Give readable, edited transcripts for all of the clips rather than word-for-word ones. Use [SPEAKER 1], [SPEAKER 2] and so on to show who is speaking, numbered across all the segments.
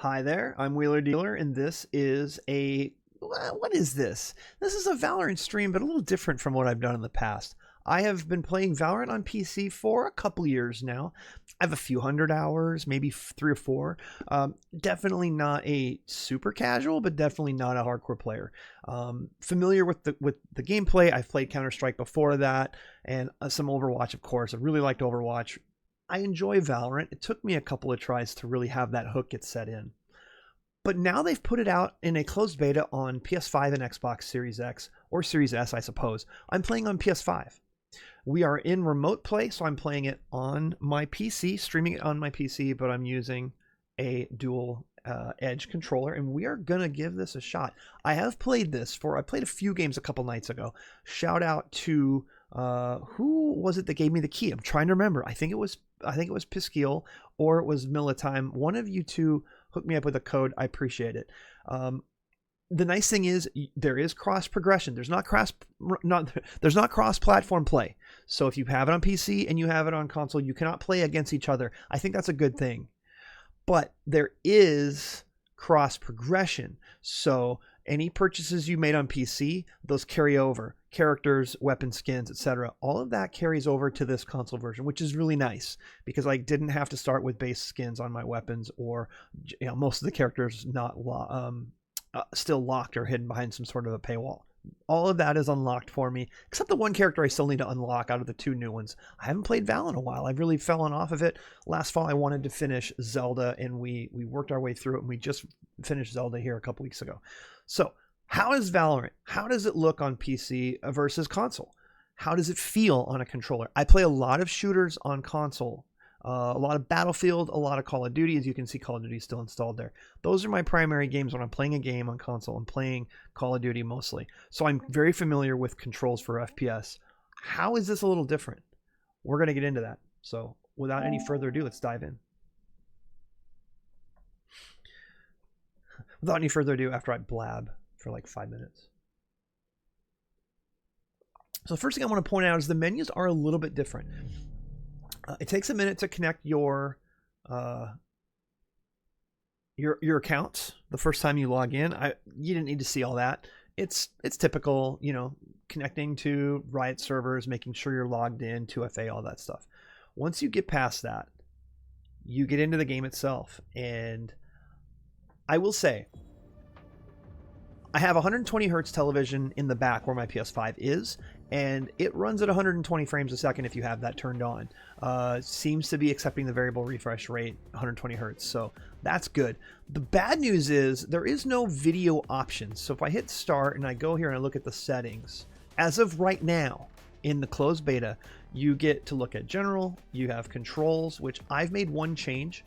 [SPEAKER 1] Hi there, I'm Wheeler Dealer, and this is what is this? This is a Valorant stream, but a little different from what I've done in the past. I have been playing Valorant on PC for a couple years now. I have a few hundred hours, maybe 3 or 4. Definitely not a super casual, but definitely not a hardcore player. Familiar with the gameplay. I've played Counter-Strike before that, and some Overwatch, of course. I really liked Overwatch. I enjoy Valorant. It took me a couple of tries to really have that hook get set in. But now they've put it out in a closed beta on PS5 and Xbox Series X, or Series S, I suppose. I'm playing on PS5. We are in remote play, so I'm playing it on my PC, streaming it on my PC, but I'm using a dual edge controller, and we are going to give this a shot. I have played I played a few games a couple nights ago. Shout out to, who was it that gave me the key? I'm trying to remember. I think it was Piskeal, or it was Militime. One of you two hooked me up with a code. I appreciate it. The nice thing is there is cross progression. There's not cross platform play. So if you have it on PC and you have it on console, you cannot play against each other. I think that's a good thing. But there is cross progression. So any purchases you made on PC, those carry over. Characters, weapon skins, etc. All of that carries over to this console version, which is really nice because I didn't have to start with base skins on my weapons, or most of the characters not still locked or hidden behind some sort of a paywall. All of that is unlocked for me, except the one character I still need to unlock out of the 2 new ones. I haven't played Val in a while. I've really fallen off of it. Last fall I wanted to finish Zelda, and we worked our way through it, and we just finished Zelda here a couple weeks ago. So how is Valorant? How does it look on PC versus console? How does it feel on a controller? I play a lot of shooters on console. A lot of Battlefield, a lot of Call of Duty. As you can see, Call of Duty is still installed there. Those are my primary games when I'm playing a game on console. I'm playing Call of Duty mostly. So I'm very familiar with controls for FPS. How is this a little different? We're going to get into that. So without any further ado, let's dive in. Without any further ado, after I blab for like 5 minutes. So the first thing I want to point out is the menus are a little bit different. It takes a minute to connect your accounts the first time you log in. You didn't need to see all that. It's typical, connecting to Riot servers, making sure you're logged in, 2FA, all that stuff. Once you get past that, you get into the game itself, and I will say, I have 120 hertz television in the back where my PS5 is, and it runs at 120 frames a second if you have that turned on. Seems to be accepting the variable refresh rate, 120 hertz, so that's good. The bad news is there is no video option. So if I hit start and I go here and I look at the settings, as of right now in the closed beta, you get to look at general, you have controls, which I've made one change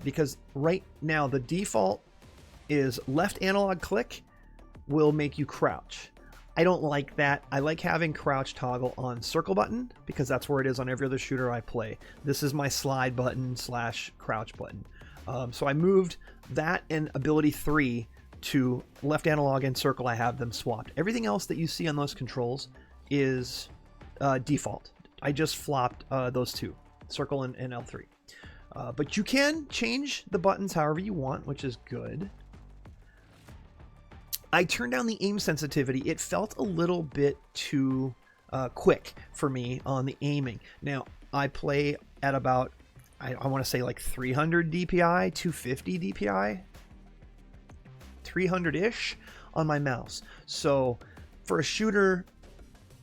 [SPEAKER 1] because right now the default is left analog click will make you crouch. I don't like that. I like having crouch toggle on circle button because that's where it is on every other shooter I play. This is my slide button / crouch button. So I moved that and ability 3 to left analog and circle. I have them swapped. Everything else that you see on those controls is default. I just flopped those two, circle and L3. But you can change the buttons however you want, which is good. I turned down the aim sensitivity. It felt a little bit too quick for me on the aiming. Now, I play at about, I want to say like 300 DPI, 250 DPI, 300-ish on my mouse. So for a shooter,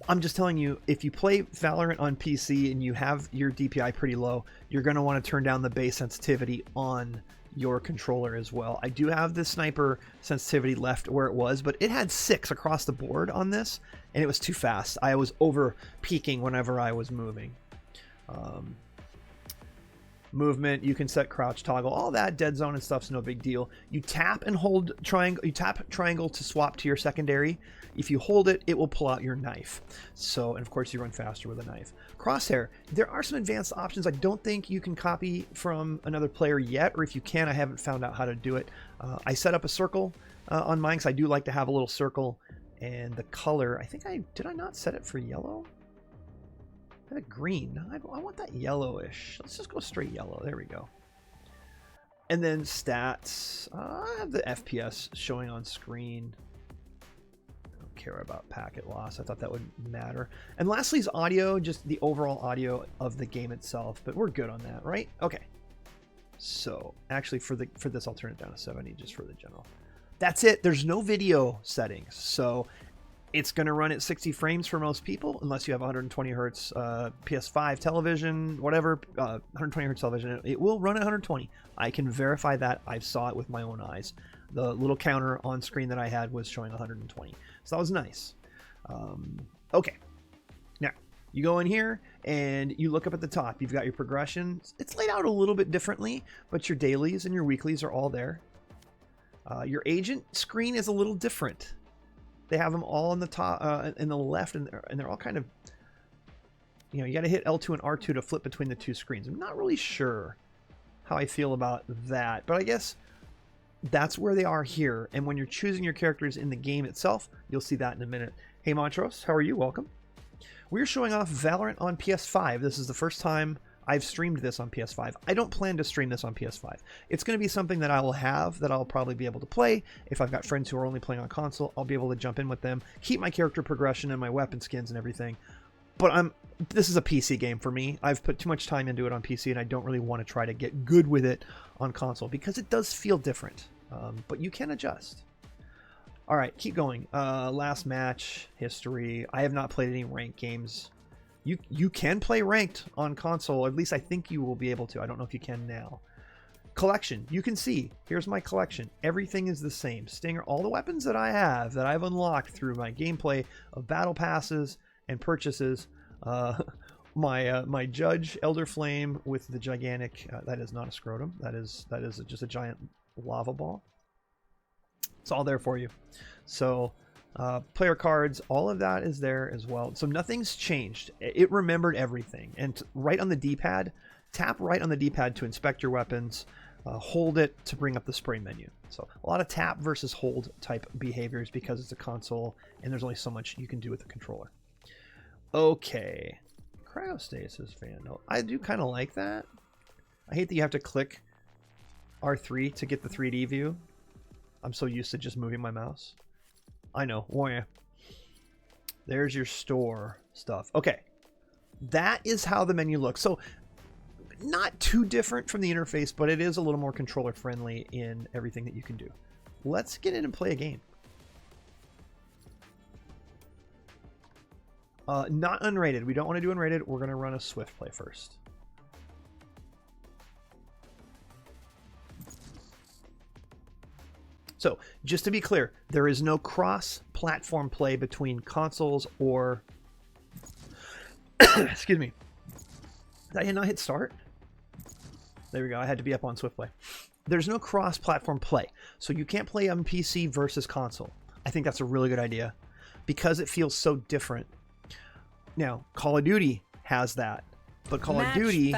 [SPEAKER 1] I'm just telling you, if you play Valorant on PC and you have your DPI pretty low, you're going to want to turn down the base sensitivity on your controller as well. I do have the sniper sensitivity left where it was, but it had 6 across the board on this, and it was too fast. I was over peaking whenever I was moving. Movement, you can set crouch toggle, all that dead zone and stuff's no big deal. You tap and hold triangle, you tap triangle to swap to your secondary. If you hold it, it will pull out your knife. So, and of course you run faster with a knife. Crosshair, there are some advanced options I don't think you can copy from another player yet, or if you can, I haven't found out how to do it. I set up a circle on mine because I do like to have a little circle, and the color, did I not set it for yellow? Green. I want that yellowish. Let's just go straight yellow. There we go. And then stats. I have the FPS showing on screen. I don't care about packet loss. I thought that would matter. And lastly is audio, just the overall audio of the game itself. But we're good on that, right? Okay. So actually for this, I'll turn it down to 70 just for the general. That's it. There's no video settings. So it's going to run at 60 frames for most people, unless you have 120 hertz PS5 television, whatever, 120 hertz television. It will run at 120. I can verify that. I saw it with my own eyes. The little counter on screen that I had was showing 120. So that was nice. Okay. Now, you go in here and you look up at the top. You've got your progression. It's laid out a little bit differently, but your dailies and your weeklies are all there. Your agent screen is a little different. They have them all on the top, in the left, and they're all kind of, you know, you got to hit L2 and R2 to flip between the two screens. I'm not really sure how I feel about that, but I guess that's where they are here. And when you're choosing your characters in the game itself, you'll see that in a minute. Hey Montrose, how are you? Welcome. We're showing off Valorant on PS5. This is the first time I've streamed this on PS5. I don't plan to stream this on PS5. It's going to be something that I will have, that I'll probably be able to play. If I've got friends who are only playing on console, I'll be able to jump in with them, keep my character progression and my weapon skins and everything. But this is a PC game for me. I've put too much time into it on PC, and I don't really want to try to get good with it on console, because it does feel different. But you can adjust. All right, keep going. Last match, history. I have not played any ranked games. You can play ranked on console. At least I think you will be able to. I don't know if you can now. Collection. You can see. Here's my collection. Everything is the same. Stinger. All the weapons that I have that I've unlocked through my gameplay of battle passes and purchases. My Judge Elder Flame with the gigantic. That is not a scrotum. That is just a giant lava ball. It's all there for you. So. Player cards, all of that is there as well. So nothing's changed. It remembered everything. And right on the D-pad, tap right on the D-pad to inspect your weapons. Hold it to bring up the spray menu. So a lot of tap versus hold type behaviors because it's a console and there's only so much you can do with the controller. Okay. Cryostasis fan. No, I do kind of like that. I hate that you have to click R3 to get the 3D view. I'm so used to just moving my mouse. I know. Warrior. There's your store stuff. Okay. That is how the menu looks. So not too different from the interface, but it is a little more controller friendly in everything that you can do. Let's get in and play a game. Not unrated. We don't want to do unrated. We're going to run a Swift play first. So, just to be clear, there is no cross-platform play between consoles or... Excuse me. Did I not hit start? There we go. I had to be up on Swift play. There's no cross-platform play. So you can't play on PC versus console. I think that's a really good idea because it feels so different. Now, Call of Duty has that. But Call of Duty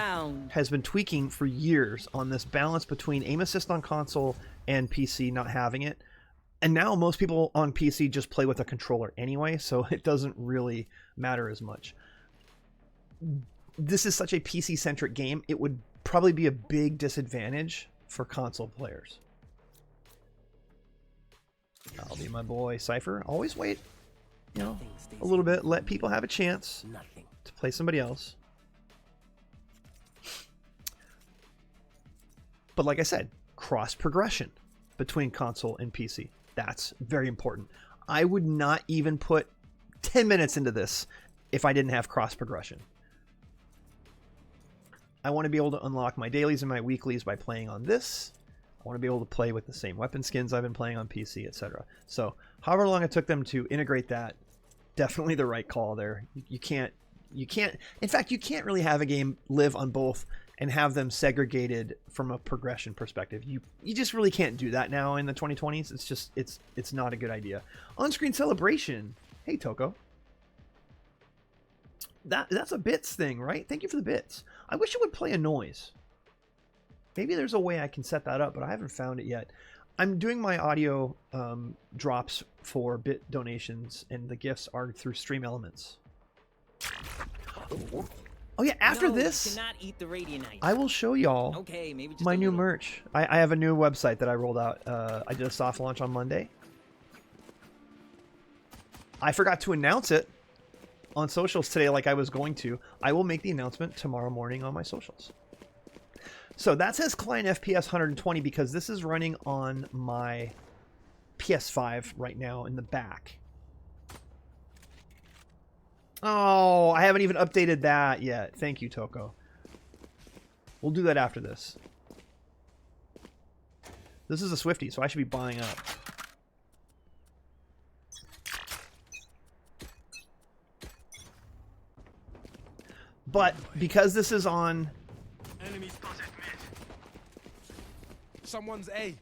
[SPEAKER 1] has been tweaking for years on this balance between aim assist on console and PC not having it. And now most people on PC just play with a controller anyway, so it doesn't really matter as much. This is such a PC-centric game, it would probably be a big disadvantage for console players. I'll be my boy Cypher. Always wait, you know, a little bit. Let people have a chance to play somebody else. But like I said, cross progression between console and PC. That's very important. I would not even put 10 minutes into this if I didn't have cross progression. I want to be able to unlock my dailies and my weeklies by playing on this. I want to be able to play with the same weapon skins I've been playing on PC, etc. So however long it took them to integrate that, definitely the right call there. You can't, in fact, you can't really have a game live on both and have them segregated from a progression perspective. You just really can't do that now in the 2020s. It's just, it's not a good idea. On-screen celebration. Hey, Toko. That's a bits thing, right? Thank you for the bits. I wish it would play a noise. Maybe there's a way I can set that up, but I haven't found it yet. I'm doing my audio drops for bit donations, and the gifts are through Stream Elements. Oh yeah, after
[SPEAKER 2] No,
[SPEAKER 1] this,
[SPEAKER 2] you cannot eat the Radianite.
[SPEAKER 1] I will show y'all
[SPEAKER 2] Okay, maybe just
[SPEAKER 1] my
[SPEAKER 2] a
[SPEAKER 1] new
[SPEAKER 2] little.
[SPEAKER 1] merch. I have a new website that I rolled out. I did a soft launch on Monday. I forgot to announce it on socials today like I was going to. I will make the announcement tomorrow morning on my socials. So that says client FPS 120 because this is running on my PS5 right now in the back. Oh, I haven't even updated that yet. Thank you, Toko. We'll do that after this. This is a Swiftie, so I should be buying up. But because this is on...
[SPEAKER 3] Enemy spotted mid. Someone's A.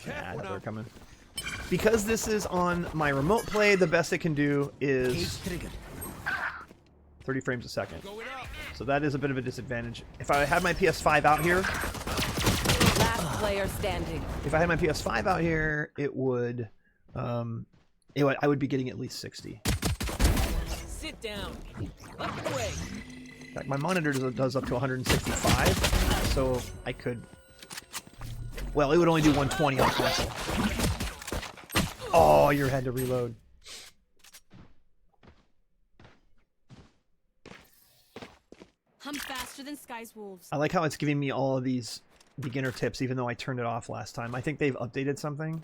[SPEAKER 1] Yeah, they're coming. Because this is on my remote play, the best it can do is 30 frames a second. So that is a bit of a disadvantage. If I had my PS5 out here...
[SPEAKER 4] Last player standing.
[SPEAKER 1] If I had my PS5 out here, it would... I would be getting at least 60.
[SPEAKER 2] Sit down. Up the way.
[SPEAKER 1] In fact, my monitor does up to 165, so I could... Well, it would only do 120 on console. Oh, you had to reload.
[SPEAKER 4] I'm faster than Sky's wolves.
[SPEAKER 1] I like how it's giving me all of these beginner tips, even though I turned it off last time. I think they've updated something.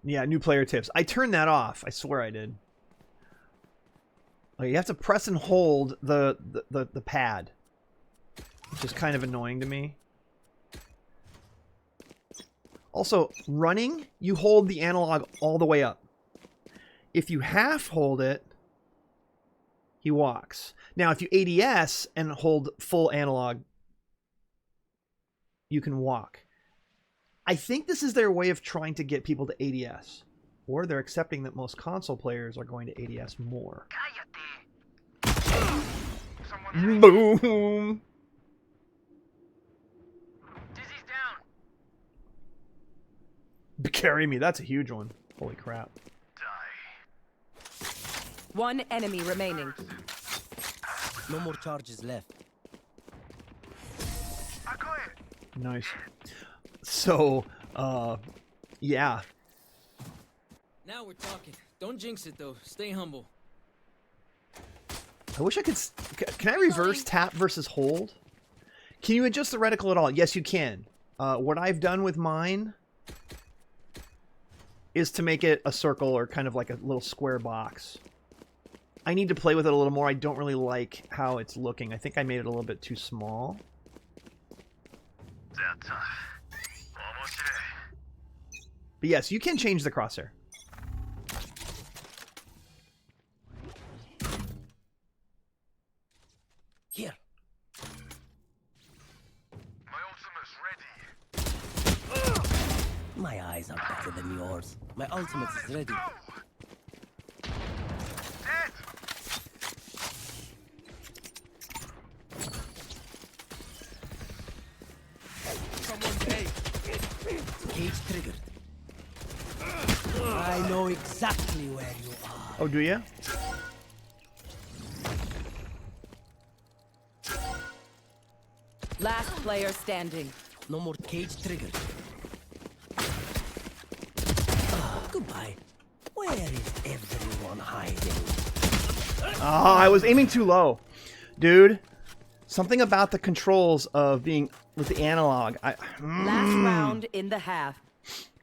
[SPEAKER 1] Yeah, new player tips. I turned that off. I swear I did. Oh, you have to press and hold the pad, which is kind of annoying to me. Also, running, you hold the analog all the way up. If you half hold it, he walks. Now, if you ADS and hold full analog, you can walk. I think this is their way of trying to get people to ADS. Or they're accepting that most console players are going to ADS more. Boom!
[SPEAKER 3] Dizzy's down.
[SPEAKER 1] Carry me, that's a huge one. Holy crap.
[SPEAKER 3] Die.
[SPEAKER 4] One enemy remaining.
[SPEAKER 2] No more charges left.
[SPEAKER 3] I got it.
[SPEAKER 1] Nice. So, yeah.
[SPEAKER 2] Now we're talking. Don't jinx it though. Stay humble.
[SPEAKER 1] I wish I could... Can I reverse tap versus hold? Can you adjust the reticle at all? Yes, you can. What I've done with mine is to make it a circle or kind of like a little square box. I need to play with it a little more. I don't really like how it's looking. I think I made it a little bit too small. But yes, you can change the crosshair.
[SPEAKER 2] Here.
[SPEAKER 3] My ultimate's ready.
[SPEAKER 2] My eyes are better than yours. My ultimate is ready.
[SPEAKER 3] Dead. Someone's A.
[SPEAKER 2] Cage triggered. I know exactly where you are.
[SPEAKER 1] Oh, do you?
[SPEAKER 4] Last player standing.
[SPEAKER 2] No more cage triggered. Goodbye. Where is everyone hiding?
[SPEAKER 1] Oh, I was aiming too low. Dude, something about the controls of being with the analog.
[SPEAKER 4] Last round in the half.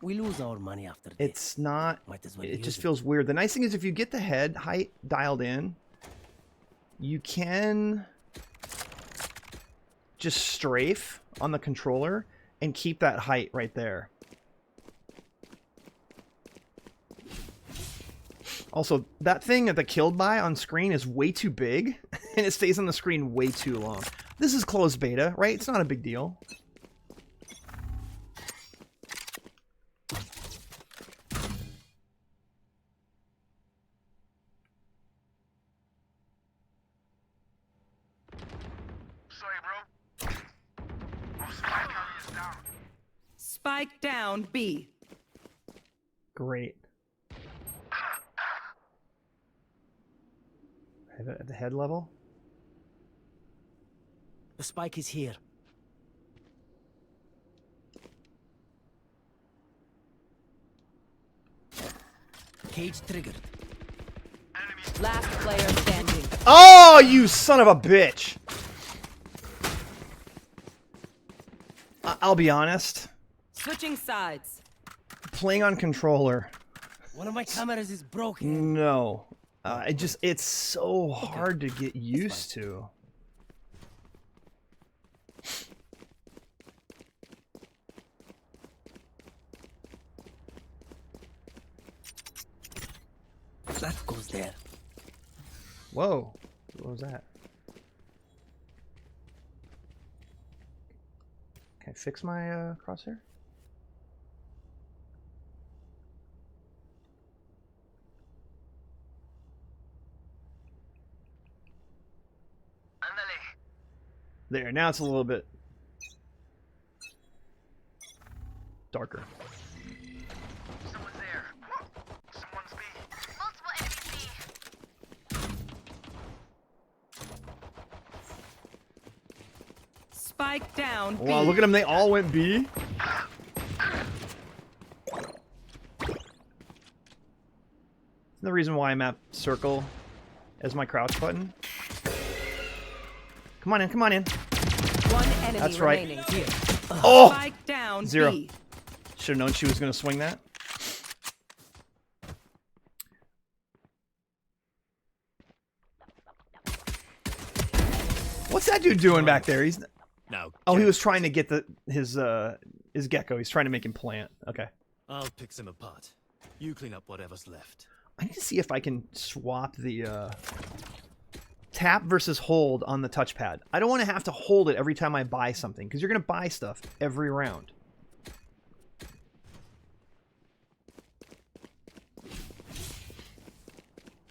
[SPEAKER 2] We lose our money after this.
[SPEAKER 1] It's not...
[SPEAKER 2] Might as well
[SPEAKER 1] It
[SPEAKER 2] use
[SPEAKER 1] just
[SPEAKER 2] it.
[SPEAKER 1] feels weird. The nice thing is if you get the head height dialed in, you can just strafe on the controller and keep that height right there. Also, that thing at the killed by on screen is way too big, and it stays on the screen way too long. This is closed beta, right? It's not a big deal.
[SPEAKER 3] Sorry, bro. Our spy carrier's down.
[SPEAKER 4] Spike down B.
[SPEAKER 1] great. Have it at the head level.
[SPEAKER 5] The spike is here. Cage triggered.
[SPEAKER 6] Last player standing.
[SPEAKER 1] Oh, you son of a bitch! I'll be honest.
[SPEAKER 6] Switching sides.
[SPEAKER 1] Playing on controller.
[SPEAKER 5] One of my cameras is broken.
[SPEAKER 1] No. It's so hard to get used to.
[SPEAKER 5] That goes there.
[SPEAKER 1] Whoa. What was that? Can I fix my crosshair? There, now it's a little bit darker.
[SPEAKER 3] Someone's there. Someone's B. Multiple enemies B.
[SPEAKER 6] Spike down. B.
[SPEAKER 1] Wow, look at them, they all went B. The reason why I'm at circle as my crouch button. Come on in, come on in.
[SPEAKER 6] One enemy
[SPEAKER 1] That's right.
[SPEAKER 6] remaining.
[SPEAKER 5] Here.
[SPEAKER 1] Oh!
[SPEAKER 6] Spike down.
[SPEAKER 1] Zero.
[SPEAKER 6] B.
[SPEAKER 1] Should have known she was going to swing that. What's that dude doing back there? He's
[SPEAKER 5] Now.
[SPEAKER 1] Oh, he was trying to get his gecko. He's trying to make him plant. Okay.
[SPEAKER 5] I'll pick them apart. You clean up whatever's left.
[SPEAKER 1] I need to see if I can swap the tap versus hold on the touchpad. I don't want to have to hold it every time I buy something, because you're going to buy stuff every round.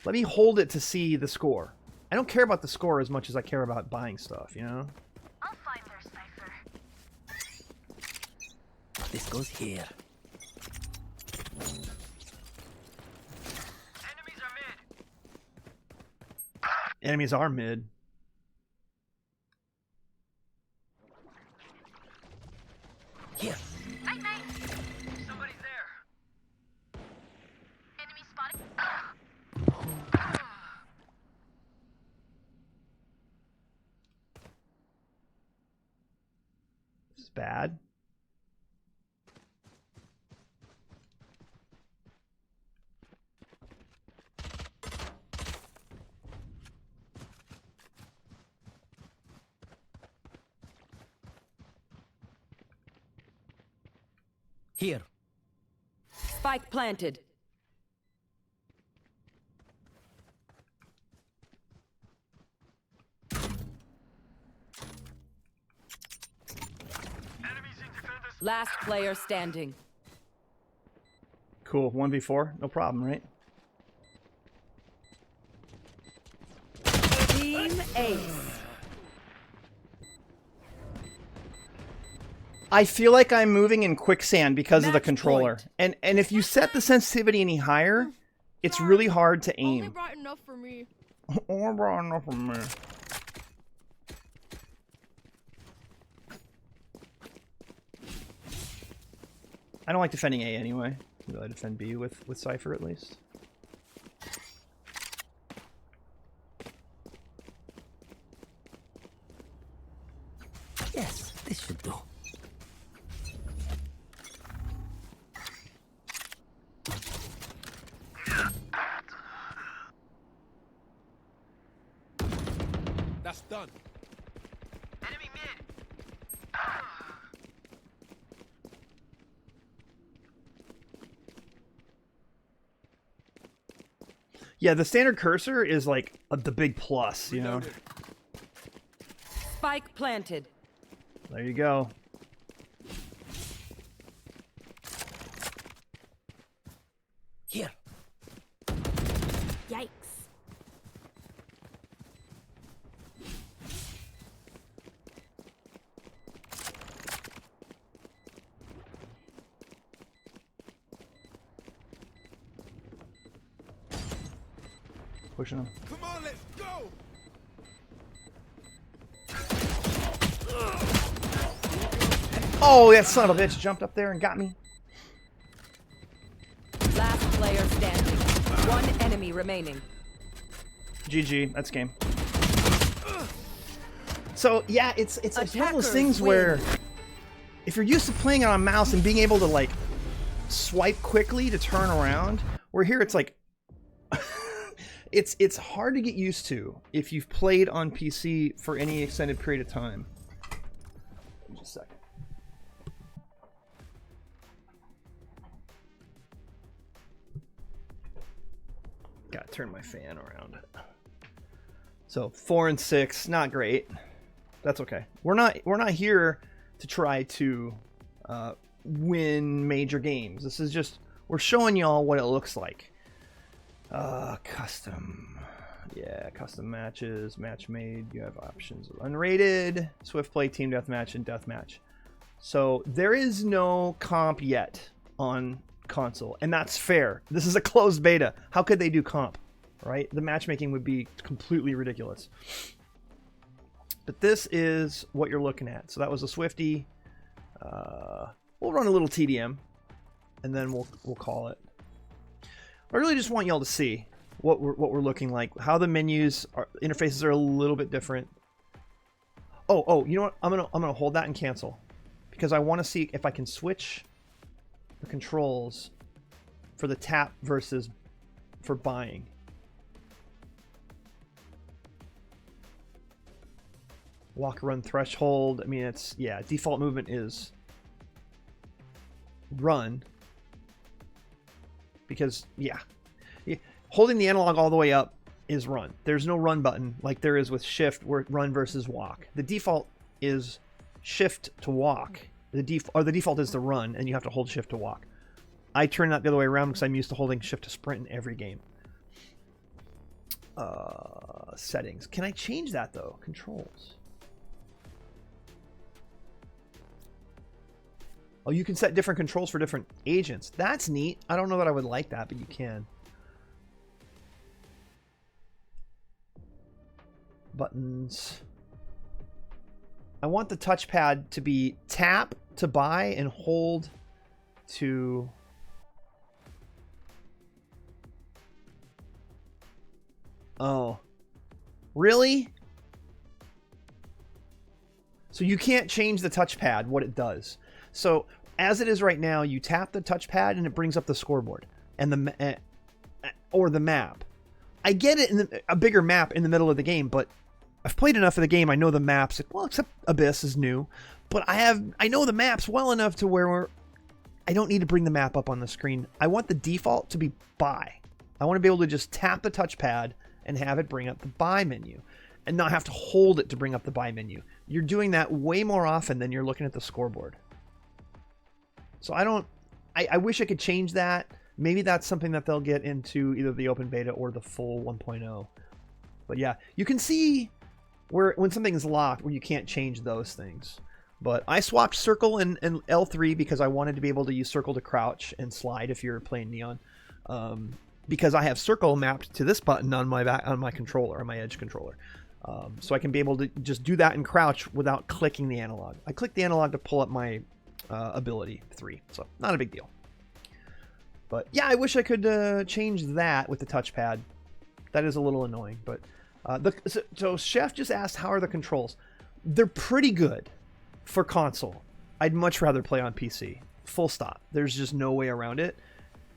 [SPEAKER 1] Let me hold it to see the score. I don't care about the score as much as I care about buying stuff, you know?
[SPEAKER 3] I'll find their cipher.
[SPEAKER 5] This goes here.
[SPEAKER 3] Enemies are mid.
[SPEAKER 1] Enemies are mid.
[SPEAKER 5] Here.
[SPEAKER 3] Night night. Somebody's there. Enemy spotted.
[SPEAKER 1] This is bad.
[SPEAKER 5] Here.
[SPEAKER 6] Spike planted.
[SPEAKER 3] Enemies in defenders.
[SPEAKER 6] Last player standing.
[SPEAKER 1] Cool. 1v4. No problem, right?
[SPEAKER 6] Team Ace.
[SPEAKER 1] I feel like I'm moving in quicksand because of the
[SPEAKER 6] Match
[SPEAKER 1] controller.
[SPEAKER 6] point.
[SPEAKER 1] And if you set the sensitivity any higher, it's really hard to
[SPEAKER 4] Only
[SPEAKER 1] aim.
[SPEAKER 4] brought enough for me.
[SPEAKER 1] Or brought enough for me. I don't like defending A anyway. I defend B with Cypher at least.
[SPEAKER 5] Yes, this should do.
[SPEAKER 3] That's done. Enemy mid.
[SPEAKER 1] Yeah, the standard cursor is like the big plus, you know?
[SPEAKER 6] Spike planted.
[SPEAKER 1] There you go.
[SPEAKER 5] Here.
[SPEAKER 4] Yikes.
[SPEAKER 7] Pushing him.
[SPEAKER 3] Come on, let's go.
[SPEAKER 7] Oh, that son of a bitch jumped up there and got me.
[SPEAKER 6] Last player standing. One enemy remaining.
[SPEAKER 7] GG. That's game. So yeah, it's one of those
[SPEAKER 6] Attackers
[SPEAKER 7] things
[SPEAKER 6] win.
[SPEAKER 7] where if you're used to playing on a mouse and being able to like swipe quickly to turn around, where here it's like it's hard to get used to if you've played on PC for any extended period of time. Just a second. Gotta turn my fan around. So 4 and 6, not great. That's okay. We're not here to try to win major games. This is just, we're showing y'all what it looks like. Custom. Yeah, custom matches, match made. You have options of unrated, swift play, team deathmatch, and deathmatch. So there is no comp yet on console, and that's fair. This is a closed beta. How could they do comp, right? The matchmaking would be completely ridiculous. But this is what you're looking at. So that was a Swifty. We'll run a little TDM, and then we'll call it. I really just want y'all to see what we're looking like. How the menus interfaces are a little bit different. Oh, you know what? I'm gonna hold that and cancel because I want to see if I can switch the controls for the tap versus for buying. Walk, run, threshold. I mean, it's, yeah, default movement is run because, yeah, holding the analog all the way up is run. There's no run button like there is with shift where run versus walk. The default is shift to walk. The default is to run, and you have to hold shift to walk. I turn that the other way around because I'm used to holding shift to sprint in every game. Settings. Can I change that though? Controls. Oh, you can set different controls for different agents. That's neat. I don't know that I would like that, but you can. Buttons. I want the touchpad to be tap to buy and hold to... Oh. Really? So you can't change the touchpad, what it does. So as it is right now, you tap the touchpad and it brings up the scoreboard and the or the map. I get it in a bigger map in the middle of the game, but I've played enough of the game. I know the maps. Well, except Abyss is new, but I know the maps well enough to where I don't need to bring the map up on the screen. I want the default to be buy. I want to be able to just tap the touchpad and have it bring up the buy menu and not have to hold it to bring up the buy menu. You're doing that way more often than you're looking at the scoreboard. So I wish I could change that. Maybe that's something that they'll get into either the open beta or the full 1.0. But yeah, you can see where when something is locked where you can't change those things. But I swapped circle and L3 because I wanted to be able to use circle to crouch and slide if you're playing Neon. Because I have circle mapped to this button on my controller, on my Edge controller. So I can be able to just do that and crouch without clicking the analog. I click the analog to pull up my ability 3, so not a big deal. But yeah, I wish I could change that with the touchpad. That is a little annoying. But so Chef just asked, how are the controls? They're pretty good for console. I'd much rather play on PC. Full stop. There's just no way around it.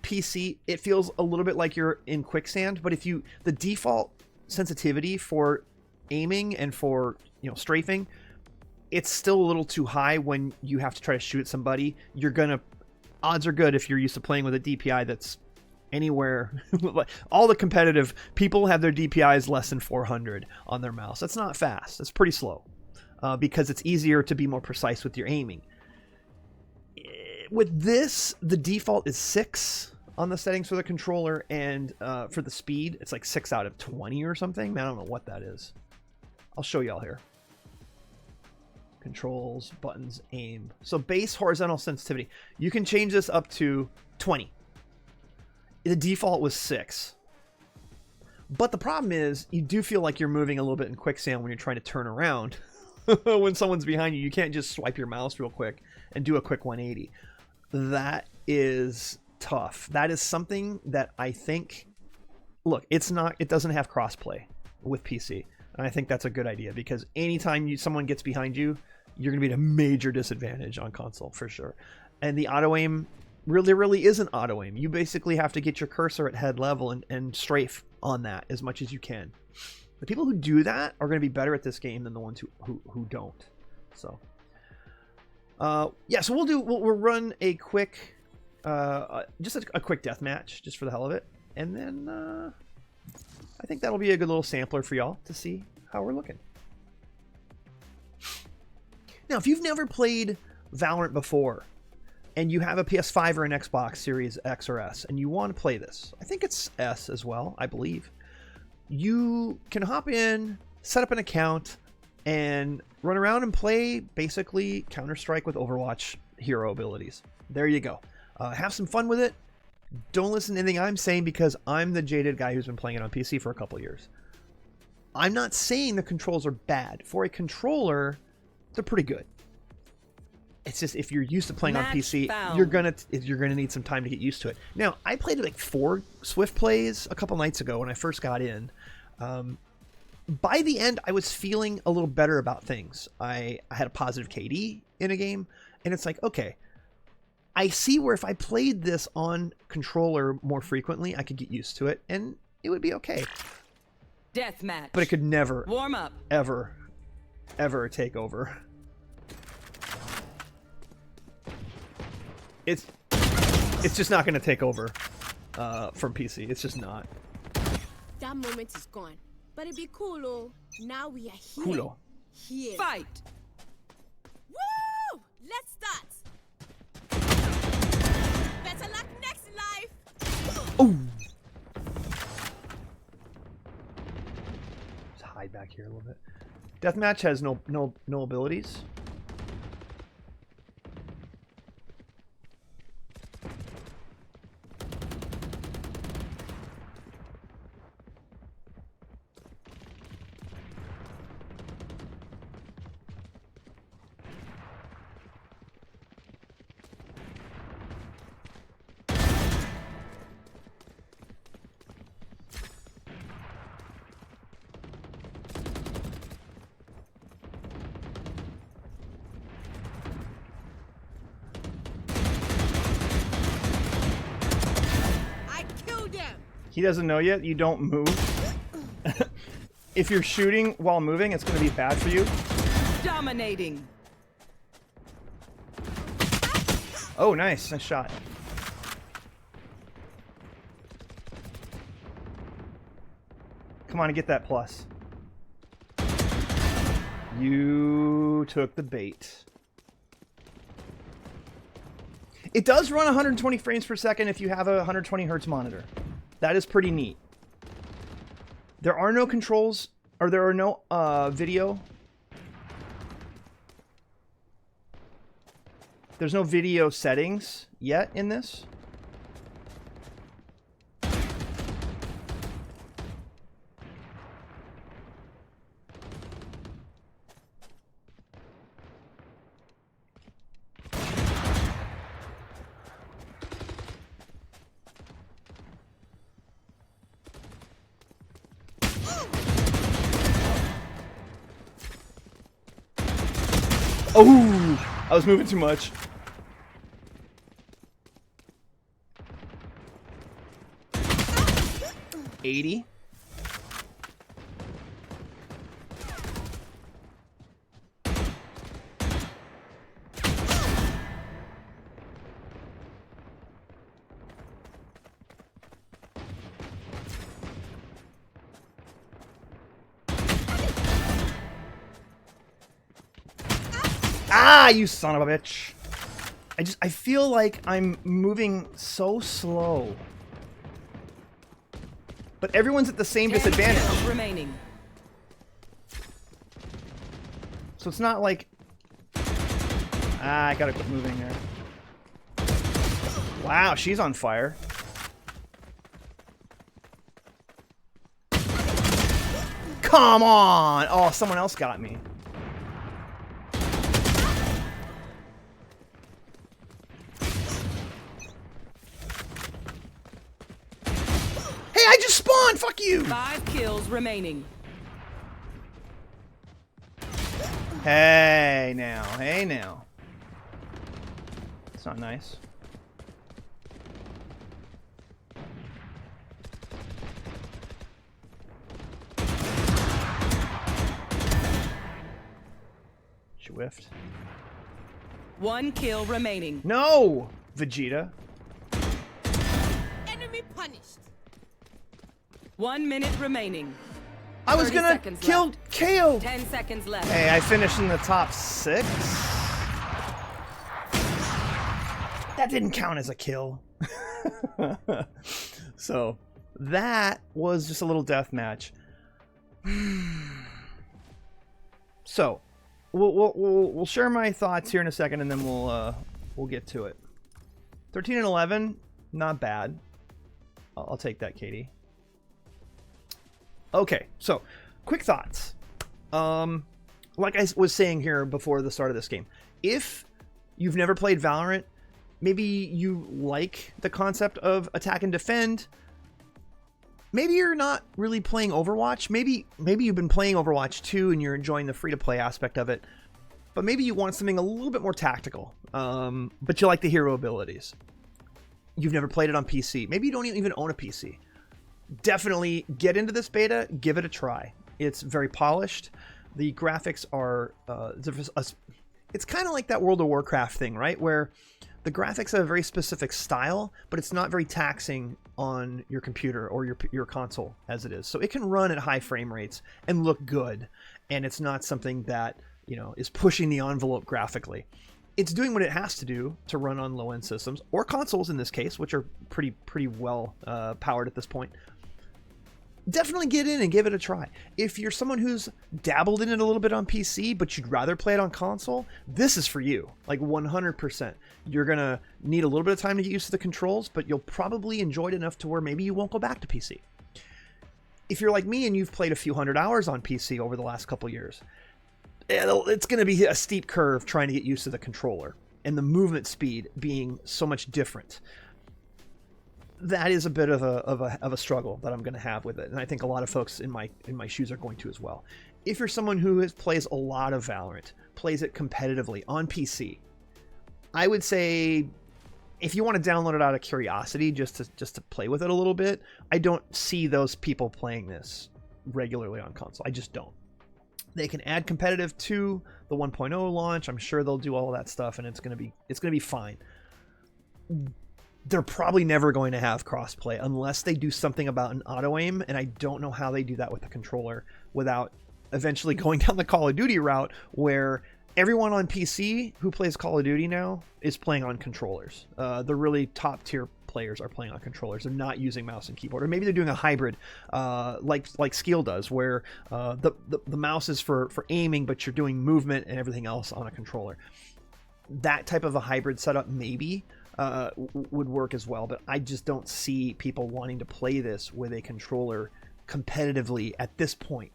[SPEAKER 7] PC, it feels a little bit like you're in quicksand, but the default sensitivity for aiming and for strafing, it's still a little too high when you have to try to shoot at somebody. Odds are good if you're used to playing with a DPI that's anywhere. All the competitive people have their DPIs less than 400 on their mouse. That's not fast. That's pretty slow because it's easier to be more precise with your aiming. With this, the default is 6 on the settings for the controller, and for the speed, it's like 6 out of 20 or something. Man, I don't know what that is. I'll show y'all here. Controls, buttons, aim. So base horizontal sensitivity. You can change this up to 20. The default was 6.
[SPEAKER 1] But the problem is, you do feel like you're moving a little bit in quicksand when you're trying to turn around. When someone's behind you, you can't just swipe your mouse real quick and do a quick 180. That is tough. That is something that I think, look, it doesn't have crossplay with PC. And I think that's a good idea, because anytime someone gets behind you, you're going to be at a major disadvantage on console for sure. And the auto aim really isn't auto aim. You basically have to get your cursor at head level and strafe on that as much as you can. The people who do that are going to be better at this game than the ones who don't. So yeah, so we'll run a quick just a quick deathmatch just for the hell of it, and then I think that'll be a good little sampler for y'all to see how we're looking. Now, if you've never played Valorant before, and you have a PS5 or an Xbox Series X or S, and you want to play this, I think it's S as well, I believe, you can hop in, set up an account, and run around and play basically Counter-Strike with Overwatch hero abilities. There you go. Have some fun with it. Don't listen to anything I'm saying, because I'm the jaded guy who's been playing it on PC for a couple years. I'm not saying the controls are bad. For a controller, they're pretty good. It's just, if you're used to playing on PC, you're gonna need some time to get used to it. Now, I played like 4 Swift plays a couple nights ago when I first got in. By the end, I was feeling a little better about things. I had a positive KD in a game, and it's like, okay, I see where if I played this on controller more frequently, I could get used to it, and it would be okay.
[SPEAKER 6] Deathmatch.
[SPEAKER 1] But it could never,
[SPEAKER 6] warm up,
[SPEAKER 1] ever take over. It's just not going to take over from PC. It's just not.
[SPEAKER 4] That moment is gone. But it'd be cool, oh. Now we are here.
[SPEAKER 1] Cool.
[SPEAKER 4] Here.
[SPEAKER 6] Fight.
[SPEAKER 4] Woo! Let's start. Better luck next life.
[SPEAKER 1] Oh. Just hide back here a little bit. Deathmatch has no abilities.
[SPEAKER 7] He doesn't know yet. You don't move. If you're shooting while moving, it's going to be bad for you.
[SPEAKER 6] Dominating.
[SPEAKER 7] Oh, nice. Nice shot. Come on and get that plus. You took the bait. It does run 120 frames per second if you have a 120 hertz monitor. That is pretty neat. There are no controls, or there are no video. There's no video settings yet in this. Oh, I was moving too much. $80. Ah, you son of a bitch. I feel like I'm moving so slow. But everyone's at the same disadvantage.
[SPEAKER 6] Remaining.
[SPEAKER 7] So it's not like... Ah, I gotta quit moving there. Wow, she's on fire. Come on! Oh, someone else got me. Hey, I just spawned! Fuck you!
[SPEAKER 6] 5 kills remaining.
[SPEAKER 7] Hey now, hey now. It's not nice. She whiffed.
[SPEAKER 6] 1 kill remaining.
[SPEAKER 7] No! Vegeta.
[SPEAKER 4] Enemy punished.
[SPEAKER 6] 1 minute remaining.
[SPEAKER 7] I was
[SPEAKER 6] 30
[SPEAKER 7] gonna
[SPEAKER 6] seconds
[SPEAKER 7] kill
[SPEAKER 6] left.
[SPEAKER 7] KO!
[SPEAKER 6] 10 seconds left.
[SPEAKER 7] Hey, I finished in the top 6. That didn't count as a kill. So, that was just a little death match. So, we'll share my thoughts here in a second, and then we'll get to it. 13 and 11, not bad. I'll take that, Katie. Okay, so quick thoughts. Like I was saying here before the start of this game, if you've never played Valorant, maybe you like the concept of attack and defend. Maybe you're not really playing Overwatch. Maybe you've been playing Overwatch 2 and you're enjoying the free-to-play aspect of it. But maybe you want something a little bit more tactical. But you like the hero abilities. You've never played it on PC. Maybe you don't even own a PC. Definitely get into this beta. Give it a try. It's very polished. The graphics are... it's kind of like that World of Warcraft thing, right? Where the graphics have a very specific style, but it's not very taxing on your computer or your console as it is. So it can run at high frame rates and look good. And it's not something that, you know, is pushing the envelope graphically. It's doing what it has to do to run on low-end systems, or consoles in this case, which are pretty well powered at this point. Definitely get in and give it a try. If you're someone who's dabbled in it a little bit on PC, but you'd rather play it on console, this is for you. Like 100%. You're going to need a little bit of time to get used to the controls, but you'll probably enjoy it enough to where maybe you won't go back to PC. If you're like me and you've played a few hundred hours on PC over the last couple years, it's going to be a steep curve trying to get used to the controller and the movement speed being so much different. That is a bit of a struggle that I'm going to have with it, and I think a lot of folks in my shoes are going to as well. If you're someone who plays a lot of Valorant, plays it competitively on PC, I would say if you want to download it out of curiosity just to play with it a little bit, I don't see those people playing this regularly on console. I just don't. They can add competitive to the 1.0 launch. I'm sure they'll do all of that stuff, and it's gonna be fine. They're probably never going to have crossplay unless they do something about an auto aim, and I don't know how they do that with a controller without eventually going down the Call of Duty route where everyone on PC who plays Call of Duty now is playing on controllers. The really top tier players are playing on controllers. They're not using mouse and keyboard, or maybe they're doing a hybrid like Skeel does, where the mouse is for aiming, but you're doing movement and everything else on a controller. That type of a hybrid setup maybe would work as well, but I just don't see people wanting to play this with a controller competitively at this point.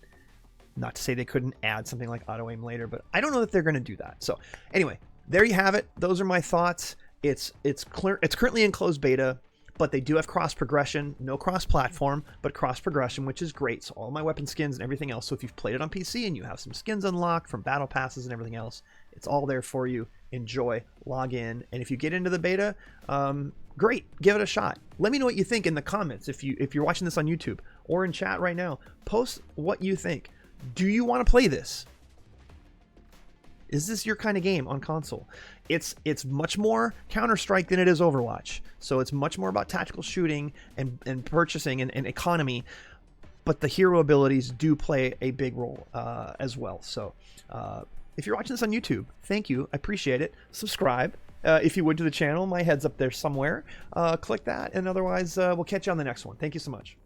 [SPEAKER 7] Not to say they couldn't add something like auto aim later, but I don't know that they're going to do that. So anyway, there you have it. Those are my thoughts. It's currently in closed beta, but they do have cross progression, no cross platform, but cross progression, which is great. So all my weapon skins and everything else. So if you've played it on PC and you have some skins unlocked from battle passes and everything else, it's all there for you. Enjoy, log in, and if you get into the beta, great, give it a shot. Let me know what you think in the comments. If you're watching this on YouTube or in chat right now, post what you think. Do you want to play this? Is this your kind of game on console? It's much more Counter-Strike than it is Overwatch. So it's much more about tactical shooting and purchasing and economy. But the hero abilities do play a big role as well. So if you're watching this on YouTube, thank you. I appreciate it. Subscribe if you would to the channel. My head's up there somewhere. Click that. And otherwise, we'll catch you on the next one. Thank you so much.